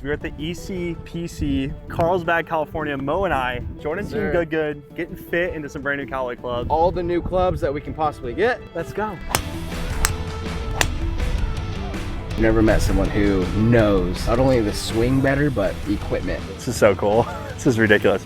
We're at the ECPC, Carlsbad, California. Mo and I joining Team Good, getting fit into some brand new Callaway clubs. All the new clubs that we can possibly get. Let's go. Never met someone who knows not only the swing better, but equipment. This is so cool. This is ridiculous.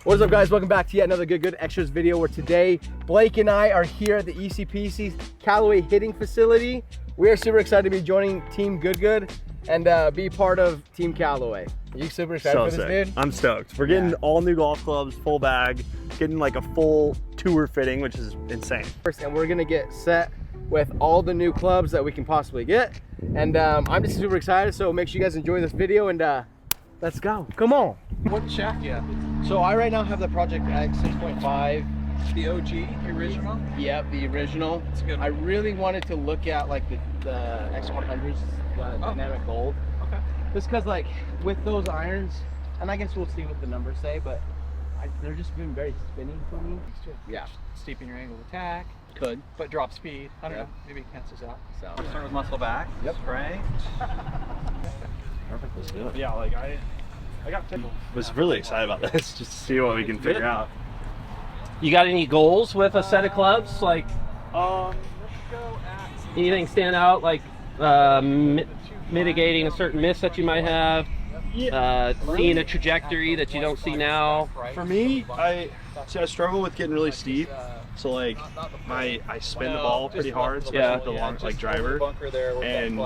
What is up, guys? Welcome back to yet another Good Extras video, where today Blake and I are here at the ECPC Callaway hitting facility. We are super excited to be joining Team Good and be part of Team Callaway. Are you super excited for this, dude? I'm stoked. We're getting all new golf clubs, full bag, getting like a full tour fitting, which is insane. And we're gonna get set with all the new clubs that we can possibly get. And I'm just super excited, so make sure you guys enjoy this video and let's go. Come on. What shaft do you have? So I right now have the Project X 6.5. The OG, the original? Yep, the original. It's good. I really wanted to look at like the X100s, dynamic gold. Okay. Just because like with those irons, and I guess we'll see what the numbers say, but they're just been very spinning for me. Yeah. Steepen your angle of attack. Could. But drop speed. I don't know. Maybe it cancels out. So. Start with muscle back. Yep. Right. Perfect, let's do it. Yeah, like I was really excited about this, just to see what we can figure out. You got any goals with a set of clubs? Like, Let's go at anything stand out? Like mitigating a certain miss that you might have? Seeing a trajectory that you don't see now? For me, I struggle with getting really steep. So like I spin the ball pretty hard, especially with the long driver, and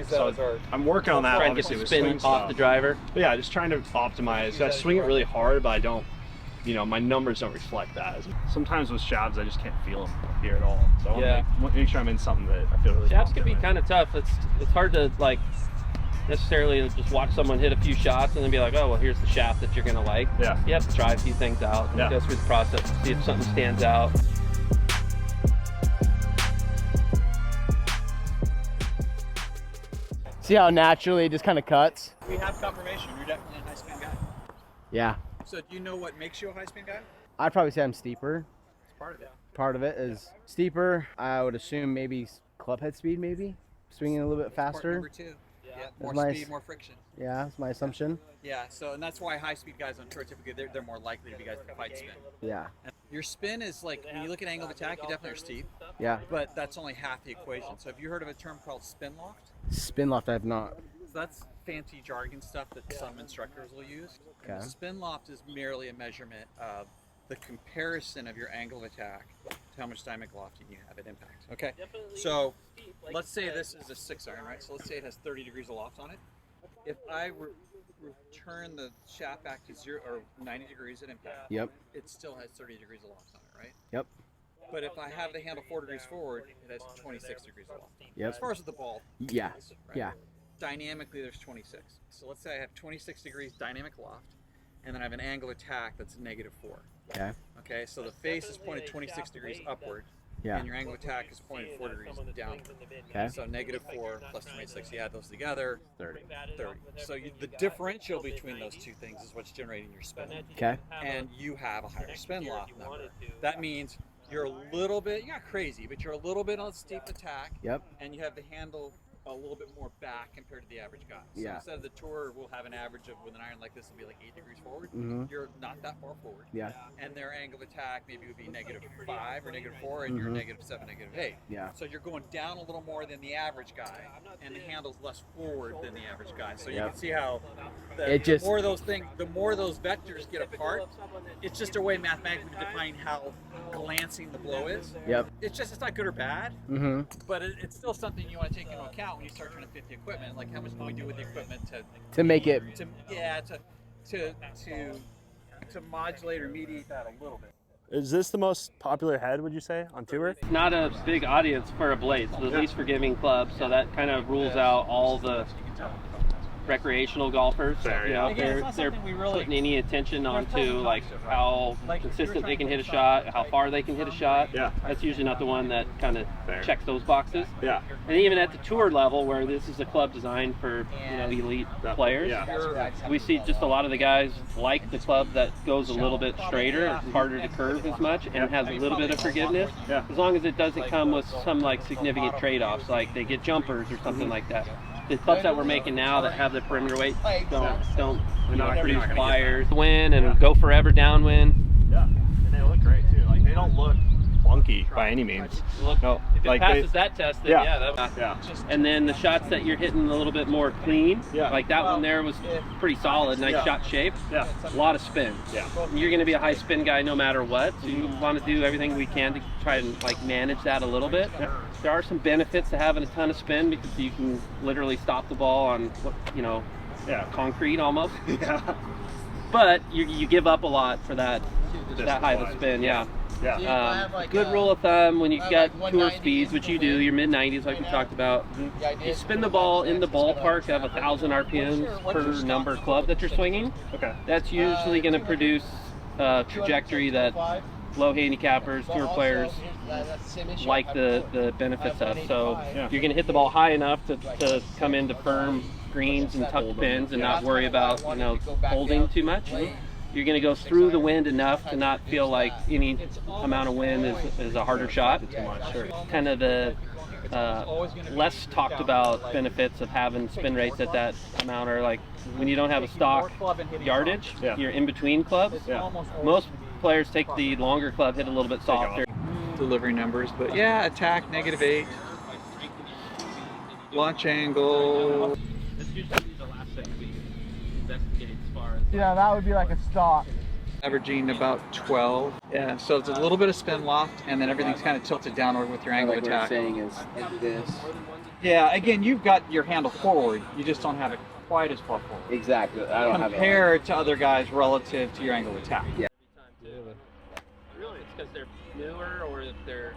so I'm working on that. Trying to get the spin off the driver. But yeah, just trying to optimize. I swing it really hard, but I don't, my numbers don't reflect that. Sometimes with shafts, I just can't feel them here at all. So I want to make sure I'm in something that I feel really. Shafts can be kind of tough. It's hard to like necessarily just watch someone hit a few shots and then be like, oh well, here's the shaft that you're gonna like. Yeah. You have to try a few things out and go through the process to see if something stands out. See how naturally it just kind of cuts? We have confirmation. You're definitely a high spin guy. Yeah. So do you know what makes you a high spin guy? I'd probably say I'm steeper. It's part of it. Part of it is steeper. I would assume maybe club head speed, maybe swinging a little bit Part faster. number two. Yeah. More nice. speed, more friction. Yeah, that's my assumption. Yeah. So and that's why high speed guys on tour typically they're more likely to be guys that fight spin. Yeah. And your spin is like when you look at angle of attack, you definitely are steep. Yeah. But that's only half the equation. So have you heard of a term called spin loft? Spin loft, I have not. So that's fancy jargon stuff that some instructors will use. Okay. Spin loft is merely a measurement of the comparison of your angle of attack to how much dynamic lofting you have at impact. Okay, so let's say this is a 6 iron, right? So let's say it has 30 degrees of loft on it. If I return the shaft back to 0 or 90 degrees at impact, Yep. it still has 30 degrees of loft on it, right? Yep. But if I have the handle 4 degrees forward, it has 26 degrees of loft. Yep. As far as the ball, Yeah. right? Yeah. Dynamically, there's 26. So let's say I have 26 degrees dynamic loft, and then I have an angle of attack that's -4. Okay. Okay, so the face is pointed 26 degrees upward, Yeah. and your angle of attack is pointed 4 degrees downward. Okay. So -4 plus 26, you add those together, 30. 30. So the differential between those two things is what's generating your spin. Okay. And you have a higher spin loft number. That means you're a little bit, you're not crazy, but you're a little bit on steep attack. Yep. And you have the handle a little bit more back compared to the average guy. So Yeah. instead of the tour, we'll have an average of with an iron like this will be like 8 degrees forward. Mhm. You're not that far forward. Yeah. And their angle of attack maybe would be -5 or -4, and you're -7, -8. Yeah. So you're going down a little more than the average guy, and the handle's less forward than the average guy. So you Yep. can see how It the more those things, the more those vectors get apart, it's just a way mathematically to define how glancing the blow is. Yep. It's not good or bad, Mm-hmm. but it's still something you want to take into account when you start trying to fit the equipment. Like how much can we do with the equipment To make it. to modulate or mediate that a little bit. Is this the most popular head, would you say, on tour? Not a big audience for a blade, so the least forgiving club, so that kind of rules out all the recreational golfers. Fair, You know, Again, if it's not they're something we really- putting any attention onto like how consistent they can hit a shot, how far they can hit a shot. Yeah. That's usually not the one that kind of Fair. checks those boxes. Yeah. And even at the tour level, where this is a club designed for elite players, we see just a lot of the guys like the club that goes a little bit straighter, it's harder to curve as much, and has a little bit of forgiveness. Yeah. As long as it doesn't come with some like significant trade-offs, like they get jumpers or something like that. The clubs that we're making now that have the perimeter weight don't produce flyers, win and go forever downwind. Yeah, and they look great too. Like they don't look clunky by any means. Look, No, if it like passes that test, then yeah. And then the shots that you're hitting a little bit more clean, Yeah. like that one there was pretty solid, nice shot shape. Yeah. A lot of spin. Yeah. You're going to be a high spin guy no matter what, so you want to do everything we can to try and like manage that a little bit. Yeah. There are some benefits to having a ton of spin because you can literally stop the ball on concrete almost. Yeah. But you give up a lot for that high of a spin. Yeah. Yeah. Good rule of thumb when you got tour speeds, which you do, your mid 90s like we talked about, you spin the ball in the ballpark of 1,000 RPMs per number club that you're swinging. Okay. That's usually going to produce a trajectory that low handicappers, tour players like the benefits of. So you're going to hit the ball high enough to come into firm greens and tuck pins and not worry about holding too much. You're going to go through the wind enough to not feel like any amount of wind is a harder shot. Kind of the less talked about benefits of having spin rates at that amount are like when you don't have a stock yardage, you're in between clubs. Most players take the longer club, hit a little bit softer. Delivery numbers, but yeah, attack -8, launch angle. That's usually the last thing we investigate as far as. Yeah, that would be like a stock. Averaging about 12. Yeah, so it's a little bit of spin loft, and then everything's kind of tilted downward with your angle of attack. is this. Yeah, again, you've got your handle forward. You just don't have it quite as far forward. Exactly. I don't have it. Compared to other guys relative to your angle of attack. Yeah. Really, it's because they're newer or if they're.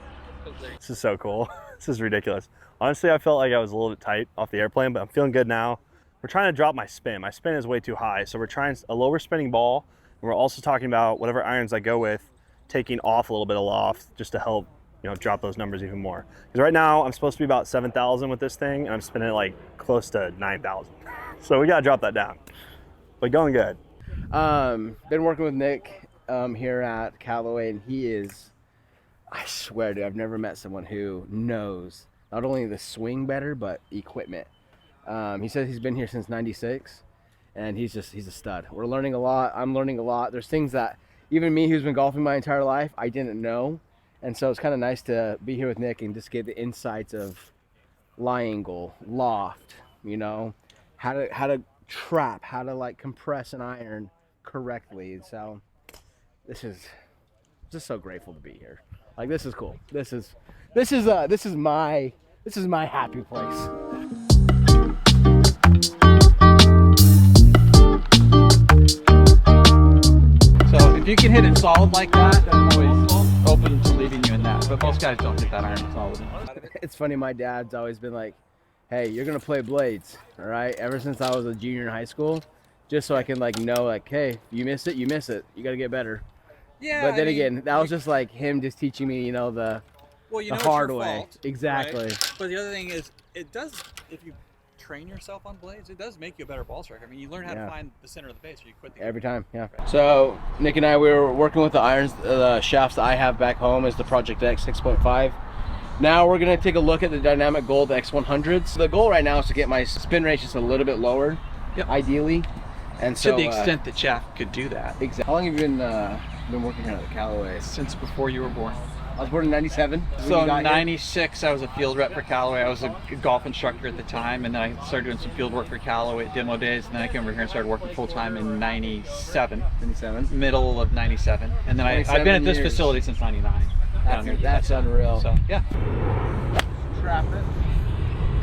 This is so cool. This is ridiculous. Honestly, I felt like I was a little bit tight off the airplane, but I'm feeling good now. We're trying to drop my spin. My spin is way too high, so we're trying a lower spinning ball. And we're also talking about whatever irons I go with, taking off a little bit of loft just to help, drop those numbers even more. Because right now I'm supposed to be about 7,000 with this thing, and I'm spinning it like close to 9,000. So we gotta drop that down. But going good. Been working with Nick here at Callaway, and he is, I swear, dude, I've never met someone who knows not only the swing better, but equipment. He says he's been here since '96, and he's a stud. We're learning a lot. I'm learning a lot. There's things that even me, who's been golfing my entire life, I didn't know. And so it's kind of nice to be here with Nick and just get the insights of lie angle, loft, how to trap, how to like compress an iron correctly. So this is just so grateful to be here. Like, this is cool. This is my happy place. So if you can hit it solid like that, I'm always open to leaving you in that. But most guys don't hit that iron solid. It's funny, my dad's always been like, hey, you're gonna play blades, all right? Ever since I was a junior in high school, just so I can know, hey, you miss it, you miss it. You gotta get better. Yeah. But then again, that was just like him just teaching me, the hard way. Fault, exactly. Right? But the other thing is, it does, if you train yourself on blades, it does make you a better ball striker. I mean, you learn how to find the center of the face, or you quit the game. Every time, yeah. So Nick and I, we were working with the irons. The shafts that I have back home is the Project X 6.5. Now we're gonna take a look at the Dynamic Gold X100s. The goal right now is to get my spin rate just a little bit lower, ideally. And so to the extent that shaft could do that. Exactly. How long have you been working here at the Callaway? Since before you were born. I was born in '97. So in '96, I was a field rep for Callaway. I was a golf instructor at the time, and then I started doing some field work for Callaway at demo days. And then I came over here and started working full time in '97. Middle of '97, and then I've been at this facility since '99. That's unreal. So yeah. Trap it.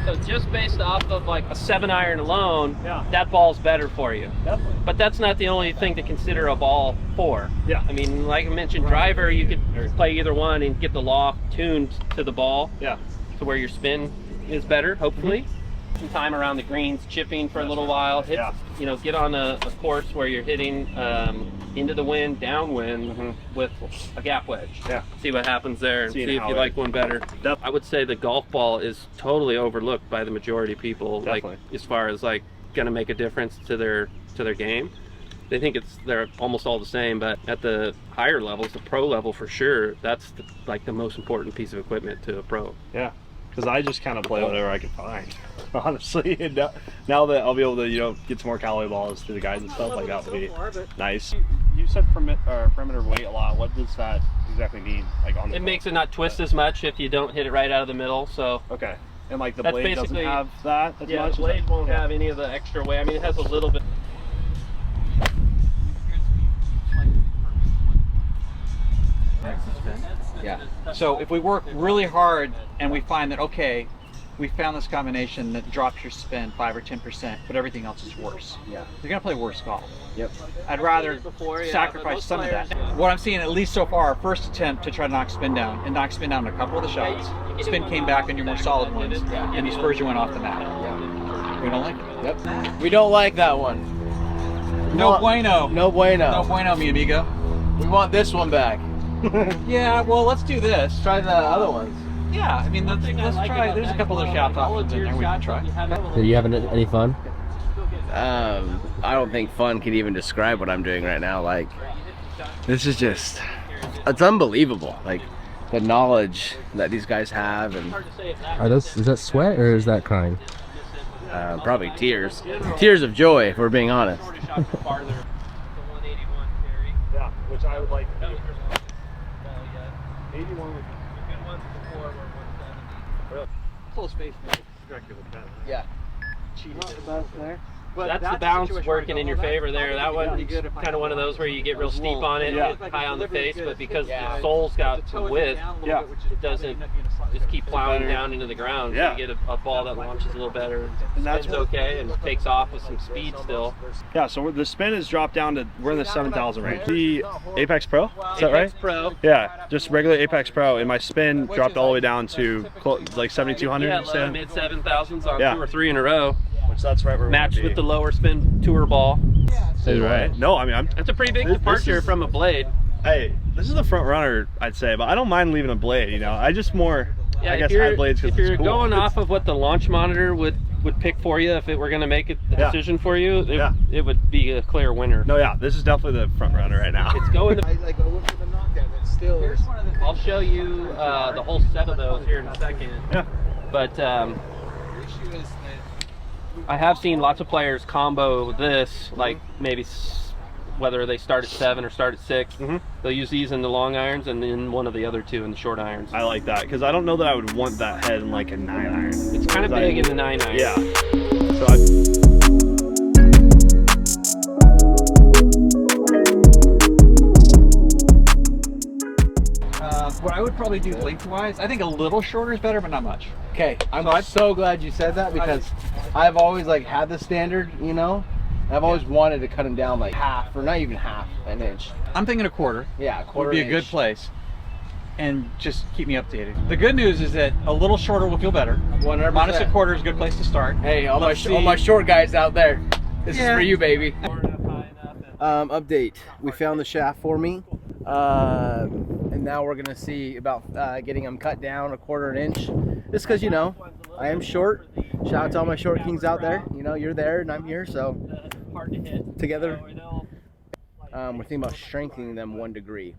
So just based off of like a 7-iron alone, that ball's better for you. Definitely. But that's not the only thing to consider a ball for. Yeah. I mean, like I mentioned, driver, you could play either one and get the loft tuned to the ball. Yeah. To where your spin is better, hopefully. some time around the greens, chipping for a little while. Hit, you know, get on a course where you're hitting into the wind, downwind with a gap wedge. Yeah. See what happens there and see if you like one better. I would say the golf ball is totally overlooked by the majority of people. Definitely. Like as far as like going to make a difference to their game. They think they're almost all the same, but at the higher levels, the pro level for sure, that's like the most important piece of equipment to a pro. Yeah, because I just kind of play whatever I can find, honestly. And now that I'll be able to, you know, get some more calorie balls to the guys and stuff, like that would be nice. You said perimeter weight a lot. What does that exactly mean? Like on the makes it not twist as much if you don't hit it right out of the middle. So okay, and like the blade doesn't have that as much. The blade won't have any of the extra weight. I mean, it has a little bit. Yeah. So if we work really hard and we find that, okay, we found this combination that drops your spin 5 or 10%, but everything else is worse. Yeah. You're gonna play worse golf. Yep. I'd rather sacrifice some of that. What I'm seeing, at least so far, our first attempt to try to knock spin down and knock spin down a couple of the shots. Spin came back on your more solid ones, and the spurs you went off the mat. Yeah. We don't like it. Yep. We don't like that one. No bueno. No bueno. No bueno, mi amigo. We want this one back. Yeah, well, let's do this. Try the other ones. Yeah, I mean, let's try. There's a couple of shaft options in there we can try. Are you having any fun? I don't think fun can even describe what I'm doing right now. Like, this is just, it's unbelievable. Like, the knowledge that these guys have, and is that sweat or is that crying? probably tears. Tears of joy, if we're being honest. Yeah, which I would like to do. 81 would be good ones before were 170. Really? Close space, man. Yeah. Cheating. there. But that's the bounce working in your favor there. That one, kind of one of those where you get real steep on it, high on the face, but because the sole's got some width, it doesn't just keep plowing down into the ground. So you get a ball that launches a little better, and spins okay, and takes off with some speed still. Yeah, so the spin has dropped down to, we're in the 7,000 range. The Apex Pro, is that right? Apex Pro. Yeah, just regular Apex Pro, and my spin dropped all the way down to like 7,200. Yeah, mid 7,000s on 2 or 3 in a row. Which that's right where matched with the lower spin tour ball. That's right. No, I mean, that's a pretty big departure from a blade. Hey, this is the front runner, I'd say, but I don't mind leaving a blade. You know, I just more, I guess, add blades because if you're cool. going off of what the launch monitor would pick for you, if it were going to make a decision for you, it would be a clear winner. No, yeah, this is definitely the front runner right now. It's going to. I went for the knockdown. It still is. I'll show you the whole set of those here in a second. Yeah. But I have seen lots of players combo this, like maybe whether they start at 7 or start at 6. They'll use these in the long irons and then one of the other two in the short irons. I like that because I don't know that I would want that head in like a 9 iron. It's kind of big in the 9 iron. Yeah. So What I would probably do lengthwise, I think a little shorter is better, but not much. Okay, I'm so glad you said that because I've always like had the standard, you know. I've always wanted to cut them down like half, or not even half an inch. I'm thinking a quarter. Yeah, a quarter would be a good place, and just keep me updated. The good news is that a little shorter will feel better. 100%. Minus a quarter is a good place to start. Hey, all my short guys out there, this is for you, baby. Update: we found the shaft for me. And now we're gonna see about getting them cut down a quarter an inch, just because, you know, I am short. Shout out to all my short kings out there. You know, you're there and I'm here, so together we're thinking about strengthening them 1 degree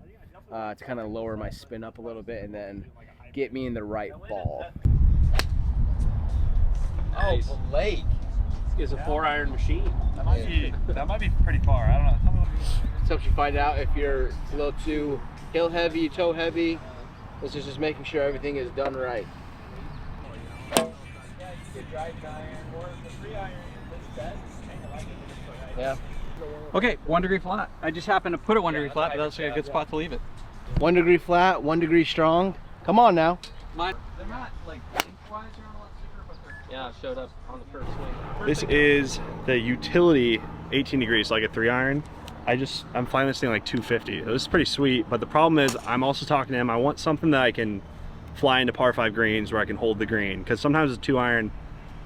to kind of lower my spin up a little bit and then get me in the right ball. Oh, Blake, this is a 4 iron machine. that might be pretty far. I don't know. This helps you find out if you're a little too heel heavy, toe heavy. This is just making sure everything is done right. Yeah. Okay, 1 degree flat. I just happened to put it 1 degree flat, but that's a good spot to leave it. 1 degree flat, 1 degree strong. Come on now. They're not like lengthwise, they're a lot thicker, but they're. Yeah, it showed up on the first swing. This is the utility 18 degrees, like a 3 iron. I'm flying this thing like 250. This is pretty sweet, but the problem is I'm also talking to him. I want something that I can fly into par 5 greens where I can hold the green, because sometimes a 2 iron,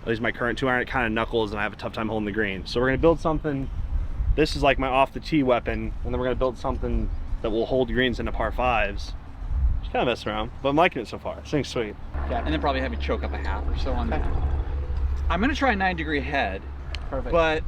least my current 2-iron, it kind of knuckles and I have a tough time holding the green. So we're gonna build something, this is like my off the tee weapon, and then we're gonna build something that will hold greens into par 5s. Just kind of messing around, but I'm liking it so far. This thing's sweet. And then probably have you choke up a half or so on that. I'm gonna try a 9-degree head. Perfect. But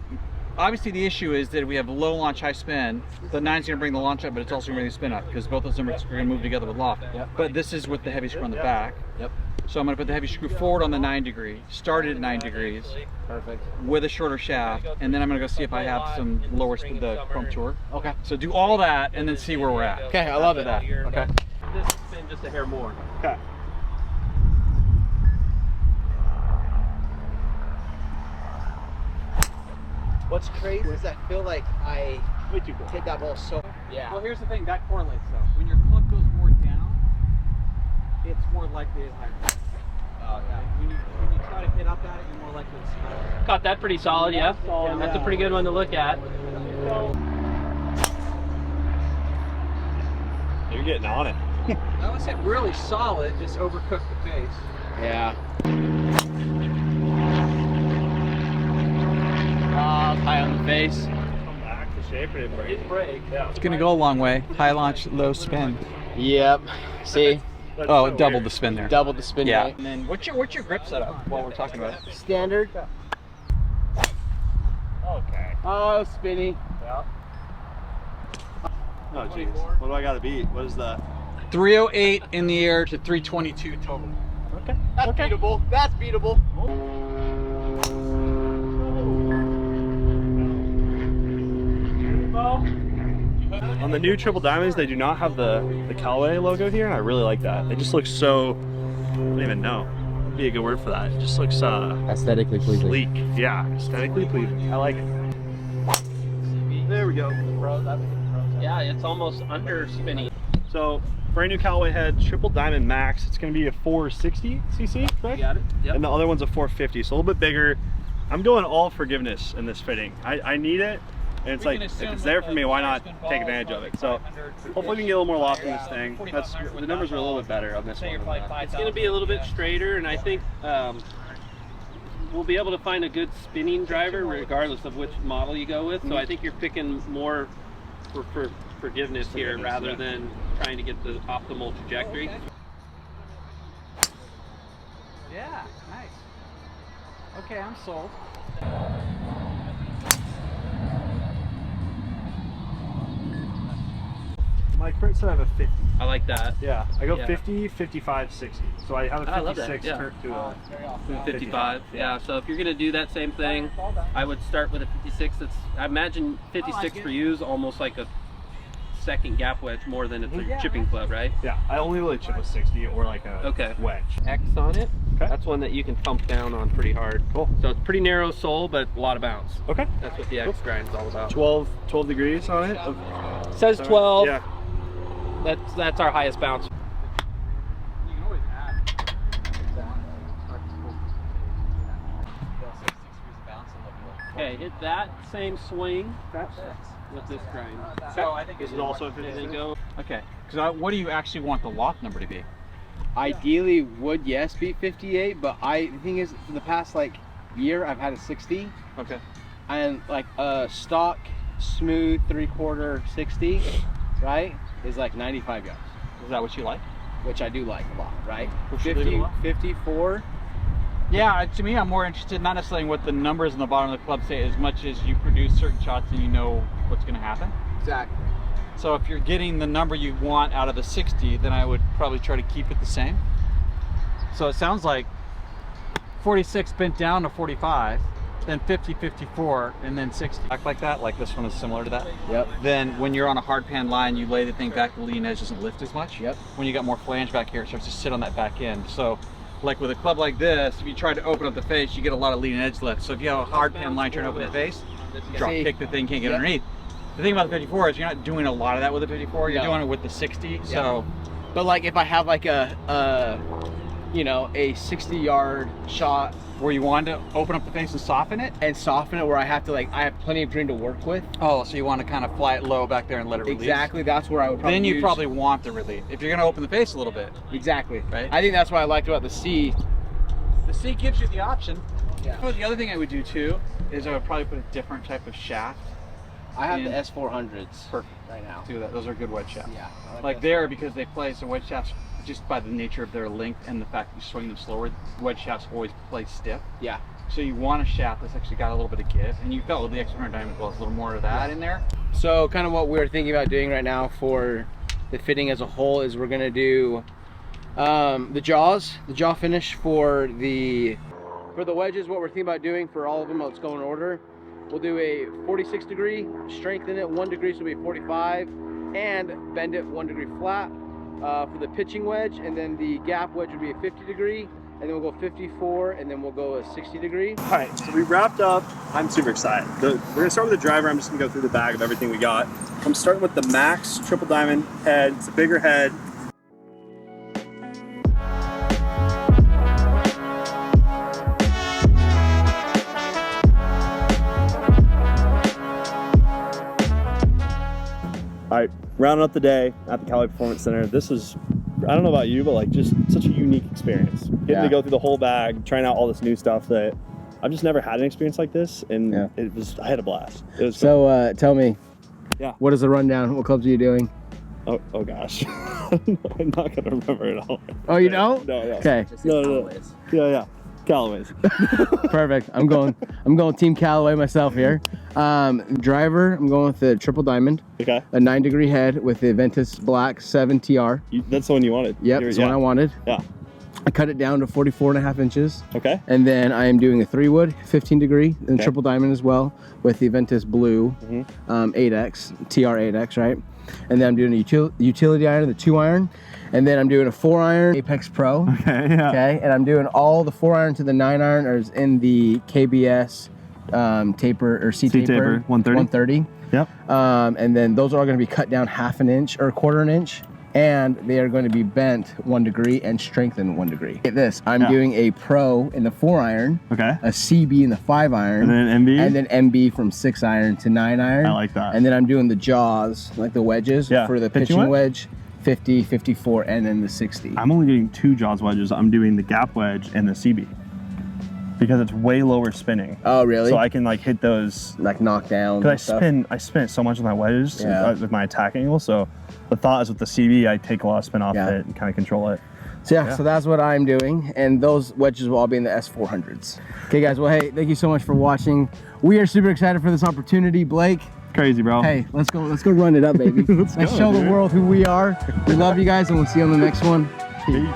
obviously the issue is that we have low launch, high spin. The 9's gonna bring the launch up, but it's also gonna bring the spin up because both those numbers are gonna move together with loft. Yep. But this is with the heavy screw on the back. Yep. So I'm gonna put the heavy screw forward on the 9-degree, start it at 9 degrees Perfect. with a shorter shaft, and then I'm gonna go see if I have some lower spin, the chrome tour. Okay. So do all that and then see where we're at. Okay, I love it. After that. Okay. This spin just a hair more. Okay. What's crazy is I feel like I Way too cool. hit that ball so. Yeah. Well, here's the thing, that correlates though. When your club goes more down, it's more likely to higher. Oh, yeah. When you try to hit up at it, you're more likely to smash. Caught that pretty solid, yeah. Yeah, that's a pretty good one to look at. You're getting on it. I would say really solid, just overcooked the face. Yeah. High on the face. Come back to shape or it break. Yeah. It's gonna go a long way. High launch, low spin. Yep. See? Oh, it doubled the spin there. Double the spin Yeah. rate. And then what's your grip setup while we're talking about it? Standard. Okay. Oh, spinny. Yeah. Oh jeez. What do I gotta beat? What is the 308 in the air to 322 total. Okay. That's beatable. That's beatable. On the new triple diamonds, they do not have the Callaway logo here, and I really like that. It just looks so, I don't even know. Would be a good word for that. It just looks Aesthetically pleasing. sleek. Yeah, aesthetically pleasing. I like it. There we go. Yeah, it's almost under spinning. So, brand new Callaway head, triple diamond max. It's going to be a 460 cc, correct? You got it? Yep. And the other one's a 450, so a little bit bigger. I'm going all forgiveness in this fitting. I need it, and it's like, if it's there for me, why not take advantage of it? So hopefully we can get a little more loft in this thing. That's, the numbers are a little bit better on this one. It's going to be a little bit straighter, and I think we'll be able to find a good spinning driver regardless of which model you go with. So I think you're picking more for forgiveness here rather than trying to get the optimal trajectory. Yeah, nice. Okay, I'm sold. My current set I have a 50. I like that. Yeah, I go Yeah. 50, 55, 60. So I have a I love that, 56 yeah. turned to a 55. Yeah, so if you're going to do that same thing, I would start with a 56. That's, I imagine 56 for you is almost like a second gap wedge more than it's a chipping club, right? Yeah, I only really chip a 60 or like a wedge. X on it. Okay. That's one that you can pump down on pretty hard. Cool. So it's pretty narrow sole, but a lot of bounce. Okay. That's what the X grind is all about. 12 degrees on it? It says 12. Yeah. That's our highest bounce. You can always add. Okay, hit that same swing with this grind. So I think This is also a And then 56. go. okay. Because what do you actually want the loft number to be? Ideally would yes be 58, but the thing is for the past like year I've had a 60 Okay. and like a stock smooth 3/4 60, right, is like 95 yards, Is that what you like? which I do like a lot, right? Should we leave it 50, alone? 54. Yeah, to me, I'm more interested not necessarily in what the numbers in the bottom of the club say as much as you produce certain shots and you know what's going to happen. Exactly. So if you're getting the number you want out of the 60, then I would probably try to keep it the same. So it sounds like 46 bent down to 45, then 50, 54, and then 60. Act like that, like this one is similar to that. Yep. Then when you're on a hard pan line, you lay the thing back, the leading edge doesn't lift as much. Yep. When you got more flange back here, it starts to sit on that back end. So like with a club like this, if you try to open up the face, you get a lot of leading edge lift. So if you have a hard pan line trying to open the face, drop See? kick the thing, can't get Yep. underneath. The thing about the 54 is you're not doing a lot of that with the 54, you're No. doing it with the 60. So But like if I have like a 60-yard shot where you want to open up the face and soften it. and soften it where I have to I have plenty of green to work with. Oh, so you want to kind of fly it low back there and let it release. Exactly, that's where I would probably Then you use- probably want the relief. If you're going to open the face a little bit. Exactly. Right. I think that's what I liked about the C. The C gives you the option. Oh, the other thing I would do too is I would probably put a different type of shaft. I have in- the S400s Perfect. right now. Do that. Those are good wedge shafts. Yeah. I Like that. there, because they play, so wedge shafts, just by the nature of their length and the fact that you swing them slower, wedge shafts always play stiff. Yeah. So you want a shaft that's actually got a little bit of give, and you felt with the X100 diamond well, a little more of that in there. So kind of what we're thinking about doing right now for the fitting as a whole is we're gonna do the jaw finish for the wedges. What we're thinking about doing for all of them, let's go in order. We'll do a 46 degree, strengthen it 1 degree, so it'll be 45, and bend it 1 degree flat for the pitching wedge, and then the gap wedge would be a 50 degree, and then we'll go 54, and then we'll go a 60 degree. All right, so we wrapped up. I'm super excited. We're gonna start with the driver. I'm just gonna go through the bag of everything we got. I'm starting with the Max triple diamond head. It's a bigger head. All right, rounding up the day at the Callaway Performance Center. This was, I don't know about you, but like just such a unique experience. Getting to go through the whole bag, trying out all this new stuff that I've just never had an experience like this, and I had a blast. It was So tell me, what is the rundown? What clubs are you doing? oh gosh, I'm not gonna remember it all. Oh, you don't? No, yeah. Okay. No. Yeah. Callaway's. Perfect. I'm going Team Callaway myself here. Driver, I'm going with the triple diamond. Okay. A 9 degree head with the Ventus Black 7 TR. That's the one you wanted. Yep, that's the one I wanted. Yeah. I cut it down to 44.5 inches. Okay. And then I am doing a 3-wood, 15 degree, and triple diamond as well with the Ventus Blue 8X, TR8X, right? And then I'm doing a utility iron, the 2-iron. And then I'm doing a 4-iron Apex Pro. Okay, yeah. Okay, and I'm doing all the 4-iron to the 9-iron is in the KBS taper or C-taper 130. Yep. And then those are all going to be cut down 1/2 inch or 1/4 inch, and they are going to be bent 1 degree and strengthened 1 degree. Get this, I'm doing a Pro in the 4-iron, Okay. a CB in the 5-iron, And then MB? and then MB from 6-iron to 9-iron. I like that. And then I'm doing the jaws, like the wedges, for the pitching wedge, 50, 54, and then the 60. I'm only getting 2 jaws wedges. I'm doing the gap wedge and the CB because it's way lower spinning. Oh, really? So I can like hit those. Like knock down. Because I spin it so much with my wedges with my attack angle. So the thought is with the CB, I take a lot of spin off it and kind of control it. So so that's what I'm doing, and those wedges will all be in the S400s. Okay, guys. Well, hey, thank you so much for watching. We are super excited for this opportunity, Blake. Crazy, bro. Hey, let's go run it up, baby. Let's show the world who we are. We love you guys, and we'll see you on the next one. Peace.